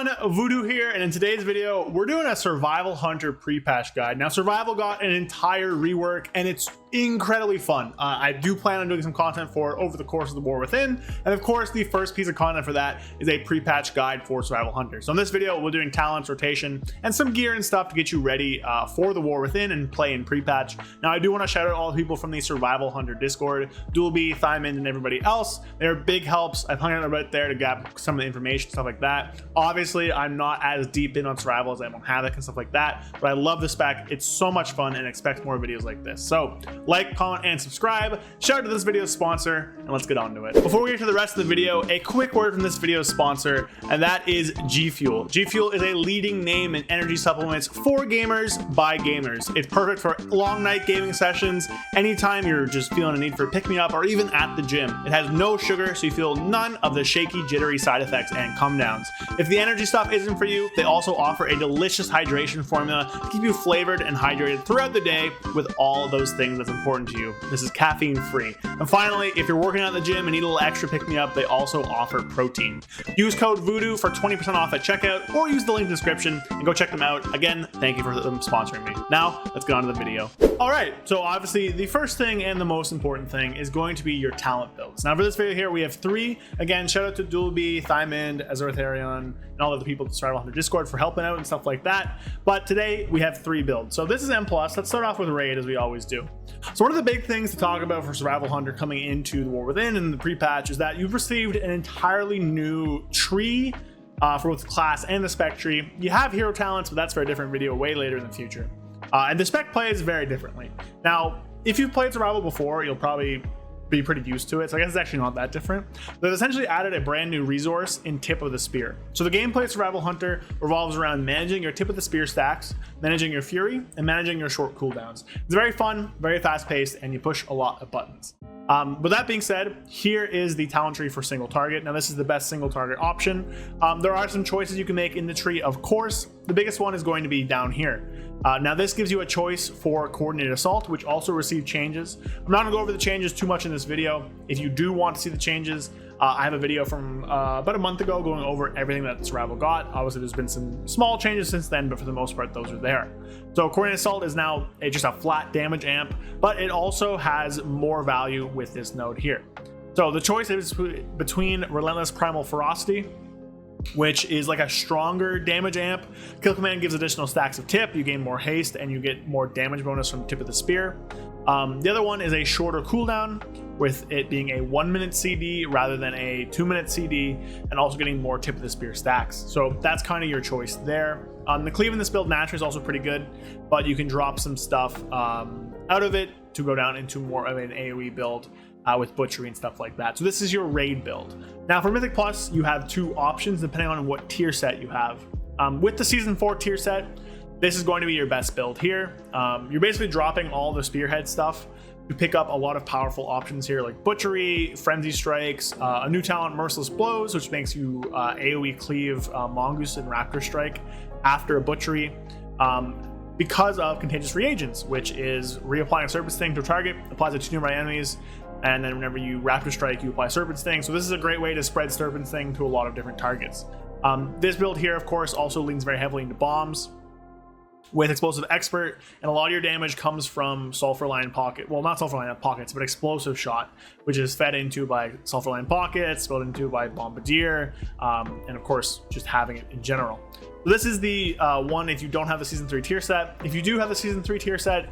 everyone, Voodoo here, and in today's video we're doing a survival hunter pre-patch guide. Now survival got an entire rework and it's incredibly fun. I do plan on doing some content for it over the course of the War Within, and of course the first piece of content for that is a pre-patch guide for survival hunter. So in this video we're doing talents, rotation, and some gear and stuff to get you ready for the War Within and play in pre-patch. Now I do want to shout out all the people from the survival hunter Discord, Doolby, Thymond, and everybody else. They're big helps. I've hung out right there to grab some of the information, stuff like that. Obviously I'm not as deep in on survival as I am on Havoc and stuff like that, but I love the spec. It's so much fun and expect more videos like this. So like, comment, and subscribe. Shout out to this video's sponsor, and let's get on to it. Before we get to the rest of the video, a quick word from this video's sponsor, and that is G Fuel. G Fuel is a leading name in energy supplements for gamers by gamers. It's perfect for long night gaming sessions, anytime you're just feeling a need for a pick-me-up, or even at the gym. It has no sugar, so you feel none of the shaky, jittery side effects and come downs. If the energy stuff isn't for you, they also offer a delicious hydration formula to keep you flavored and hydrated throughout the day with all those things that's important to you. This is caffeine free. And finally, if you're working out at the gym and need a little extra pick-me-up, they also offer protein. Use code Voodoo for 20% off at checkout, or use the link in the description and go check them out. Again, thank you for them sponsoring me. Now, let's get on to the video. All right, so obviously the first thing and the most important thing is going to be your talent builds. Now for this video here, we have three. Again, shout out to Doolby, Thymond, Azortharion, and all of the people at the Survival Hunter Discord for helping out and stuff like that. But today we have three builds. So this is M+. Let's start off with Raid as we always do. So one of the big things to talk about for Survival Hunter coming into the War Within and the pre-patch is that you've received an entirely new tree for both the class and the spec tree. You have hero talents, but that's for a different video way later in the future. And the spec plays very differently. Now, if you've played Survival before, you'll probably be pretty used to it, so I guess it's actually not that different. They've essentially added a brand new resource in Tip of the Spear. So the gameplay of Survival Hunter revolves around managing your Tip of the Spear stacks, managing your Fury, and managing your short cooldowns. It's very fun, very fast paced, and you push a lot of buttons. With that being said, here is the talent tree for single target. Now this is the best single target option. There are some choices you can make in the tree, of course. The biggest one is going to be down here. Now this gives you a choice for coordinated assault, which also received changes. I'm not gonna go over the changes too much in this video. If you do want to see the changes, I have a video from about a month ago going over everything that Survival got. Obviously there's been some small changes since then, but for the most part those are there. So coordinated assault is now just a flat damage amp, but it also has more value with this node here. So the choice is between Relentless Primal Ferocity, which is like a stronger damage amp. Kill Command gives additional stacks of tip, you gain more haste, and you get more damage bonus from Tip of the Spear. The other one is a shorter cooldown, with it being a 1 minute CD rather than a 2 minute CD, and also getting more Tip of the Spear stacks. So that's kind of your choice there. The cleave in this build naturally is also pretty good, but you can drop some stuff out of it to go down into more of an AoE build with butchery and stuff like that. So this is your raid build. Now for Mythic Plus, you have two options depending on what tier set you have. With the Season 4 tier set, this is going to be your best build here. You're basically dropping all the spearhead stuff to pick up a lot of powerful options here, like Butchery, Frenzy Strikes, a new talent, Merciless Blows, which makes you AoE cleave Mongoose and Raptor Strike after a Butchery. Because of Contagious Reagents, which is reapplying a Serpent Sting to a target, applies it to nearby enemies, and then whenever you Raptor Strike, you apply Serpent Sting. So this is a great way to spread Serpent Sting to a lot of different targets. This build here, of course, also leans very heavily into bombs with Explosive Expert, and a lot of your damage comes from Sulfur Line Pocket. Well, not Sulfur Line Pockets, but Explosive Shot, which is fed into by Sulfur Line Pockets, fed into by Bombardier, and of course, just having it in general. So this is the one if you don't have the Season 3 tier set. If you do have the Season 3 tier set,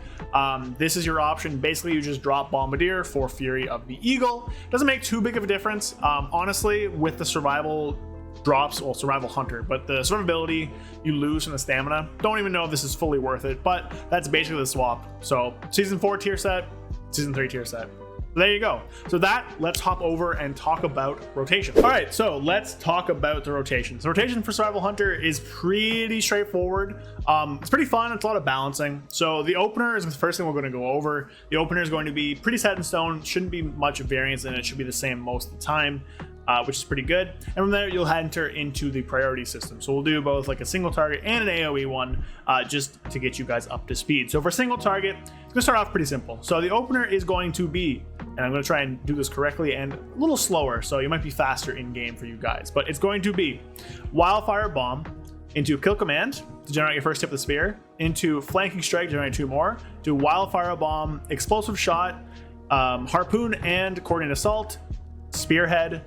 this is your option. Basically, you just drop Bombardier for Fury of the Eagle. Doesn't make too big of a difference, honestly, with the survival drops, well, Survival Hunter, but the survivability you lose from the stamina. Don't even know if this is fully worth it, but that's basically the swap. So Season 4 tier set, Season 3 tier set. There you go. So let's hop over and talk about rotation. All right, so let's talk about the rotation. So rotation for Survival Hunter is pretty straightforward. It's pretty fun. It's a lot of balancing. So the opener is the first thing we're going to go over. The opener is going to be pretty set in stone. Shouldn't be much variance in it. It should be the same most of the time. Which is pretty good. And from there, you'll enter into the priority system. So we'll do both like a single target and an AoE one, just to get you guys up to speed. So for single target, it's gonna start off pretty simple. So the opener is going to be and I'm going to try and do this correctly and a little slower, so you might be faster in game for you guys. But it's going to be Wildfire Bomb into Kill Command to generate your first tip of the spear, into Flanking Strike to generate 2 more, to Wildfire Bomb, Explosive Shot, Harpoon and Coordinated Assault, Spearhead,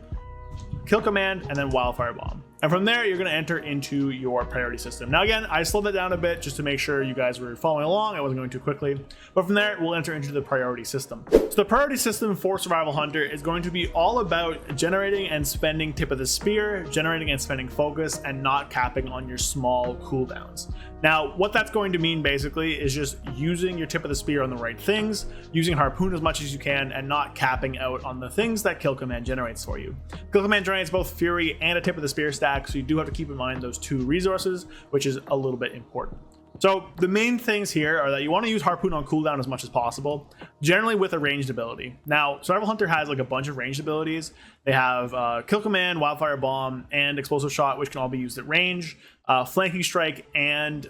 Kill Command, and then Wildfire Bomb. And from there, you're going to enter into your priority system. Now, again, I slowed that down a bit just to make sure you guys were following along. I wasn't going too quickly. But from there, we'll enter into the priority system. So the priority system for Survival Hunter is going to be all about generating and spending tip of the spear, generating and spending focus, and not capping on your small cooldowns. Now, what that's going to mean basically is just using your tip of the spear on the right things, using Harpoon as much as you can, and not capping out on the things that Kill Command generates for you. Kill Command generates both Fury and a tip of the spear stack, so you do have to keep in mind those 2 resources, which is a little bit important. So the main things here are that you want to use Harpoon on cooldown as much as possible, generally with a ranged ability. Now, Survival Hunter has like a bunch of ranged abilities. They have Kill Command, Wildfire Bomb, and Explosive Shot, which can all be used at range. Flanking Strike and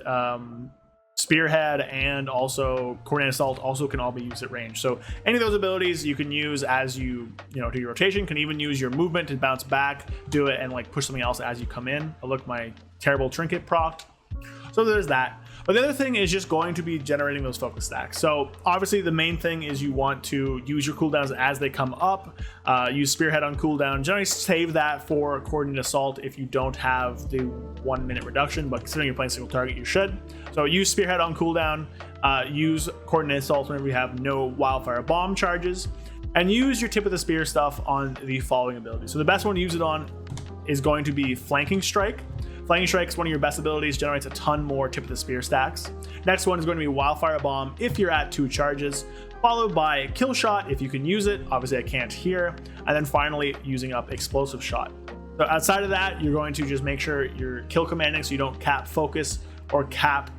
Spearhead and also Coordinated Assault also can all be used at range. So any of those abilities you can use as you do your rotation. Can even use your movement to bounce back, do it, and like push something else as you come in. Oh, look, my terrible trinket proc. So there's that. But the other thing is just going to be generating those focus stacks. So obviously the main thing is you want to use your cooldowns as they come up. Use Spearhead on cooldown. Generally save that for Coordinated Assault if you don't have the 1 minute reduction, but considering you're playing single target, you should. So use Spearhead on cooldown. Use Coordinated Assault whenever you have no Wildfire Bomb charges. And use your tip of the spear stuff on the following abilities. So the best one to use it on is going to be Flanking Strike. Flanking Strike is one of your best abilities, generates a ton more tip of the spear stacks. Next one is going to be Wildfire Bomb if you're at 2 charges, followed by Kill Shot if you can use it. Obviously I can't here. And then finally using up Explosive Shot. So outside of that, you're going to just make sure you're kill commanding so you don't cap focus or cap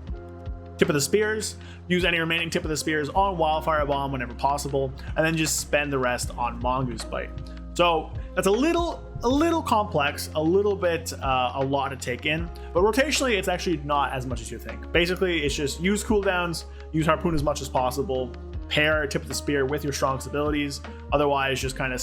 tip of the spears. Use any remaining tip of the spears on Wildfire Bomb whenever possible, and then just spend the rest on Mongoose Bite. So that's a little complex, a little bit a lot to take in, but rotationally it's actually not as much as you think. Basically it's just use cooldowns, use Harpoon as much as possible, pair tip of the spear with your strongest abilities, otherwise just kind of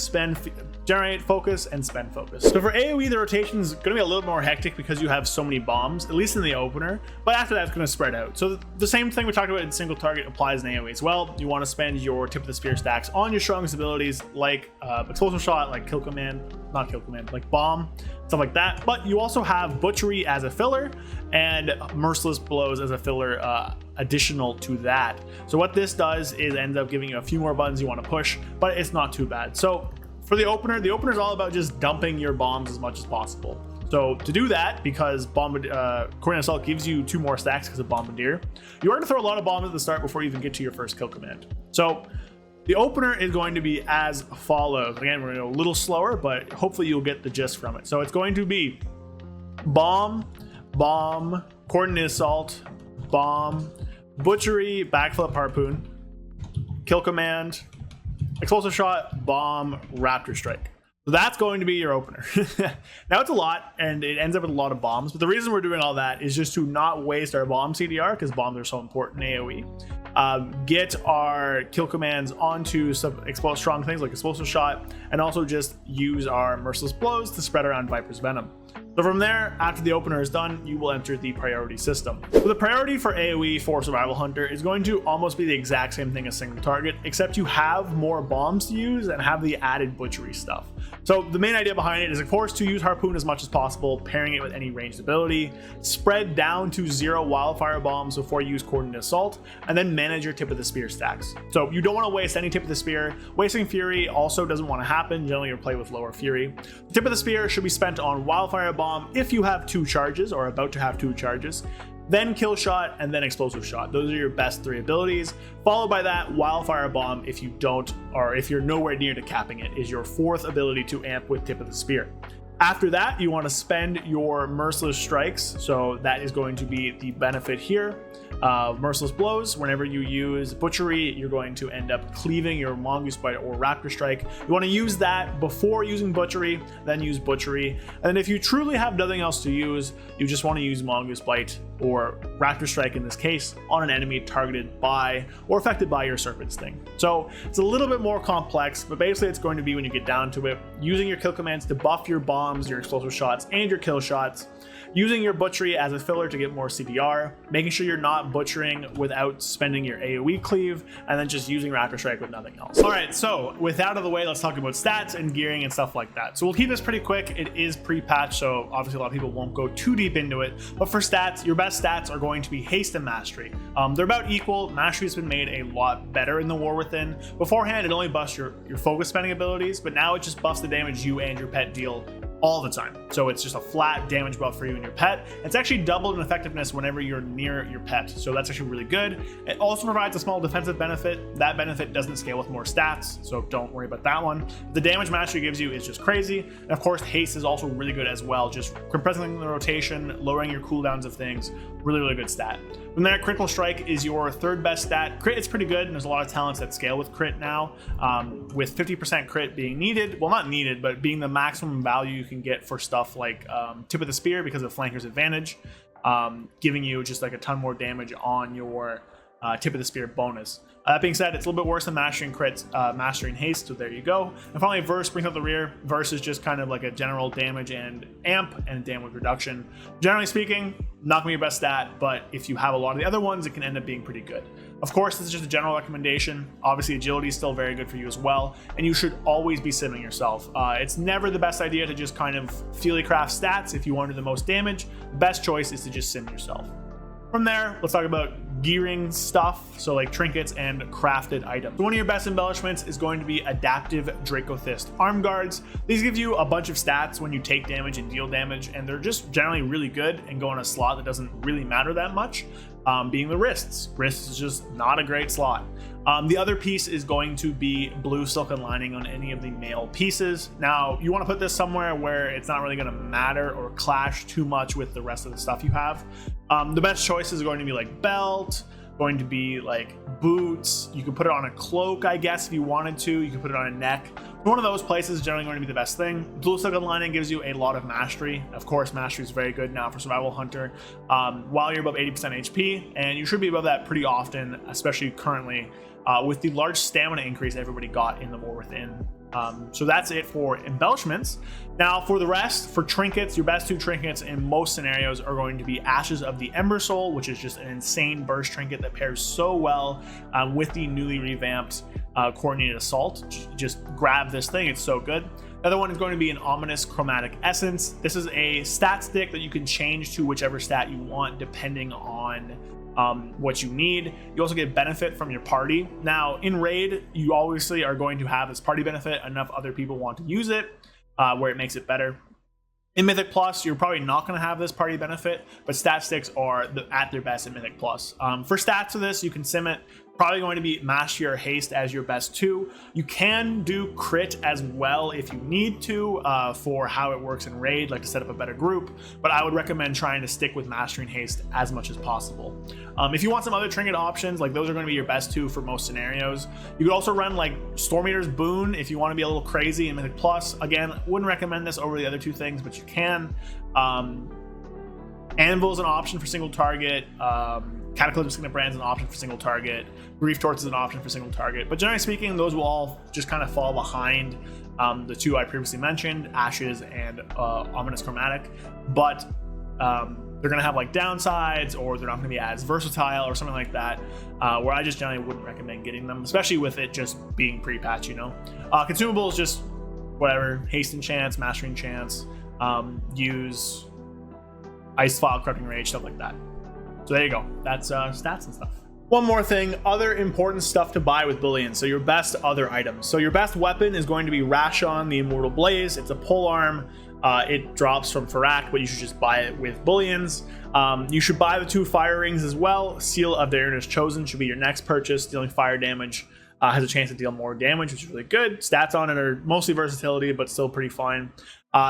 generate focus and spend focus. So for AoE, the rotation is going to be a little more hectic because you have so many bombs, at least in the opener, but after that it's going to spread out. So the same thing we talked about in single target applies in AoE as well. You want to spend your tip of the spear stacks on your strongest abilities like Explosive Shot, like like Bomb, stuff like that. But you also have Butchery as a filler and Merciless Blows as a filler additional to that. So what this does is ends up giving you a few more buttons you want to push, but it's not too bad. So for the opener is all about just dumping your bombs as much as possible. So to do that, because Coordinated Assault gives you 2 more stacks because of Bombardier, you are going to throw a lot of bombs at the start before you even get to your first kill command. So the opener is going to be as follows. Again, we're going to go a little slower, but hopefully you'll get the gist from it. So it's going to be Bomb, Bomb, Coordinated Assault, Bomb, Butchery, Backflip, Harpoon, Kill Command, Explosive Shot, Bomb, Raptor Strike. So that's going to be your opener. Now it's a lot and it ends up with a lot of bombs, but the reason we're doing all that is just to not waste our bomb CDR because bombs are so important in AoE. Get our kill commands onto some strong things like Explosive Shot, and also just use our Merciless Blows to spread around Viper's Venom. So from there, after the opener is done, you will enter the priority system. So the priority for AoE for Survival Hunter is going to almost be the exact same thing as single target, except you have more bombs to use and have the added butchery stuff. So the main idea behind it is, of course, to use Harpoon as much as possible, pairing it with any ranged ability, spread down to 0 Wildfire Bombs before you use Coordinated Assault, and then manage your tip of the spear stacks. So you don't want to waste any tip of the spear. Wasting Fury also doesn't want to happen. Generally, you'll play with lower Fury. The tip of the spear should be spent on Wildfire Bomb if you have 2 charges or about to have 2 charges. Then Kill Shot, and then Explosive Shot. Those are your best 3 abilities. Followed by that, Wildfire Bomb, if you don't, or if you're nowhere near to capping it, is your 4th ability to amp with Tip of the Spear. After that, you want to spend your Merciless Strikes, so that is going to be the benefit here. Merciless Blows, whenever you use Butchery, you're going to end up cleaving your Mongoose Bite or Raptor Strike. You want to use that before using Butchery, then use Butchery. And then if you truly have nothing else to use, you just want to use Mongoose Bite or Raptor Strike in this case, on an enemy targeted by or affected by your Serpent Sting. So it's a little bit more complex, but basically it's going to be, when you get down to it, using your kill commands to buff your bombs, your explosive shots, and your kill shots, using your butchery as a filler to get more CDR, making sure you're not butchering without spending your AoE cleave, and then just using Raptor Strike with nothing else. All right, so with that out of the way, let's talk about stats and gearing and stuff like that. So we'll keep this pretty quick. It is pre-patch, so obviously a lot of people won't go too deep into it, but for stats, your best stats are going to be haste and mastery. They're about equal. Mastery's been made a lot better in the War Within. Beforehand, it only buffs your focus spending abilities, but now it just buffs the damage you and your pet deal all the time. So it's just a flat damage buff for you and your pet. It's actually doubled in effectiveness whenever you're near your pet, so that's actually really good. It also provides a small defensive benefit. That benefit doesn't scale with more stats, so don't worry about that one. The damage mastery gives you is just crazy. And of course, haste is also really good as well, just compressing the rotation, lowering your cooldowns of things. Really good stat. From there, critical strike is your third best stat. Crit is pretty good, and there's a lot of talents that scale with crit now, with 50% crit being needed. Well, not needed, but being the maximum value you can get for stuff like tip of the spear because of flanker's advantage, giving you just like a ton more damage on your tip of the spear bonus. That being said, it's a little bit worse than mastering crit, mastering haste, so there you go. And finally, verse brings up the rear. Verse is just kind of like a general damage and amp and damage reduction. Generally speaking, not gonna be your best stat, but if you have a lot of the other ones, it can end up being pretty good. Of course, this is just a general recommendation. Obviously, agility is still very good for you as well, and you should always be simming yourself. It's never the best idea to just kind of feely craft stats if you want to do the most damage. The best choice is to just sim yourself. From there, let's talk about gearing stuff, so like trinkets and crafted items. So one of your best embellishments is going to be adaptive Dracothist arm guards. These give you a bunch of stats when you take damage and deal damage, and they're just generally really good and go in a slot that doesn't really matter that much, being the wrists. Wrists is just not a great slot. The other piece is going to be blue silken lining on any of the male pieces. Now, you want to put this somewhere where it's not really going to matter or clash too much with the rest of the stuff you have. The best choice is going to be like belt, going to be like boots. You can put it on a cloak, I guess, if you wanted to. You can put it on a neck. One of those places is generally going to be the best thing. Blue silken lining gives you a lot of mastery. Of course, mastery is very good now for survival hunter while you're above 80% HP, and you should be above that pretty often, especially currently with the large stamina increase everybody got in the War Within. So that's it for embellishments. Now for the rest, for trinkets, your best two trinkets in most scenarios are going to be Ashes of the Ember Soul, which is just an insane burst trinket that pairs so well with the newly revamped Coordinated Assault. Just grab this thing, it's so good. The other one is going to be an Ominous Chromatic Essence. This is a stat stick that you can change to whichever stat you want depending on what you need. You also get benefit from your party. Now in raid, you obviously are going to have this party benefit. Enough other people want to use it where it makes it better. In Mythic Plus, you're probably not going to have this party benefit, but stat sticks are at their best in Mythic Plus. For stats of this, you can sim it. Probably going to be Mastery or Haste as your best two. You can do Crit as well if you need to for how it works in Raid, like to set up a better group, but I would recommend trying to stick with Mastery and Haste as much as possible. If you want some other trinket options, like those are going to be your best two for most scenarios. You could also run like Storm Eater's Boon if you want to be a little crazy in Mythic Plus. Again, wouldn't recommend this over the other two things, but you can. Anvil is an option for single target. Cataclysm Signet Brand is an option for single target. Grief Torch is an option for single target. But generally speaking, those will all just kind of fall behind the two I previously mentioned, Ashes and Ominous Chromatic. But they're going to have like downsides, or they're not going to be as versatile or something like that, where I just generally wouldn't recommend getting them, especially with it just being pre-patch, you know. Consumables, just whatever, Haste Enchants, Mastery Enchants, use Ice File, Corrupting Rage, stuff like that. So there you go. That's stats and stuff. One more thing, other important stuff to buy with Bullion. So your best other items. So your best weapon is going to be Rashon, the Immortal Blaze. It's a pole arm. It drops from Farak, but you should just buy it with Bullions. You should buy the two fire rings as well. Seal of the Arent Chosen should be your next purchase. Dealing fire damage has a chance to deal more damage, which is really good. Stats on it are mostly versatility, but still pretty fine.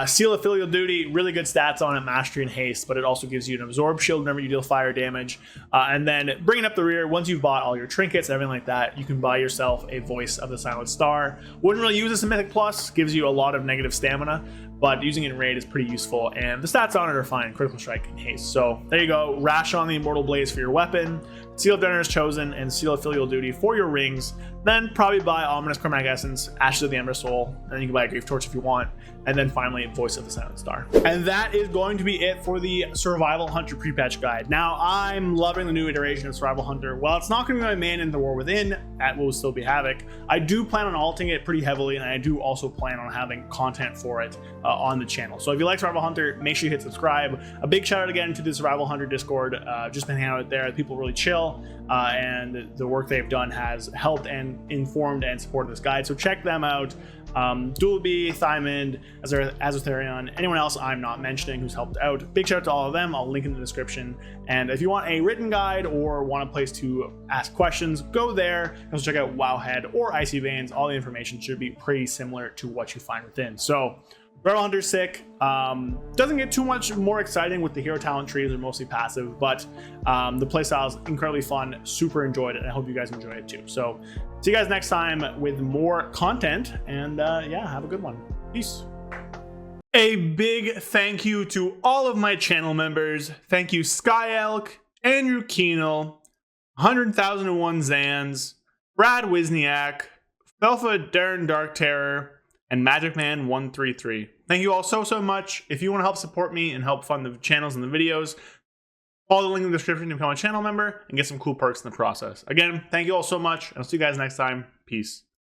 Seal of Filial Duty, really good stats on it, mastery and haste, but it also gives you an absorb shield whenever you deal fire damage. And then bringing up the rear, once you've bought all your trinkets, everything like that, you can buy yourself a Voice of the Silent Star. Wouldn't really use this in Mythic Plus, gives you a lot of negative stamina, but using it in raid is pretty useful, and the stats on it are fine, critical strike and haste. So there you go, Rash on the Immortal Blaze for your weapon, Seal of Dinner's Chosen, and Seal of Filial Duty for your rings. Then probably buy Ominous Chromatic Essence, Ashes of the Ember Soul, and then you can buy a Grief Torch if you want, and then finally Voice of the Silent Star. And that is going to be it for the Survival Hunter pre-patch guide. Now, I'm loving the new iteration of Survival Hunter. While it's not going to be my main in the War Within, that will still be Havoc, I do plan on alting it pretty heavily, and I do also plan on having content for it on the channel. So if you like Survival Hunter, make sure you hit subscribe. A big shout out again to the Survival Hunter Discord. Just been hanging out there. People really chill, and the work they've done has helped and informed and supported this guide. So check them out. Dualby, Thymond, Azotherion, anyone else I'm not mentioning who's helped out. Big shout out to all of them. I'll link in the description. And if you want a written guide or want a place to ask questions, go there. Also check out Wowhead or Icy Veins. All the information should be pretty similar to what you find within. So Survival Hunter's sick. Doesn't get too much more exciting with the hero talent trees. They're mostly passive, but the playstyle is incredibly fun. Super enjoyed it, and I hope you guys enjoy it too. So see you guys next time with more content, and yeah, have a good one. Peace. A big thank you to all of my channel members. Thank you Sky Elk, Andrew Keenel, 100,001 Zans, Brad Wisniak, Felfa Darren Dark Terror, and Magic Man 133. Thank you all so much. If you want to help support me and help fund the channels and the videos, follow the link in the description to become a channel member and get some cool perks in the process. Again, thank you all so much. I'll see you guys next time. Peace.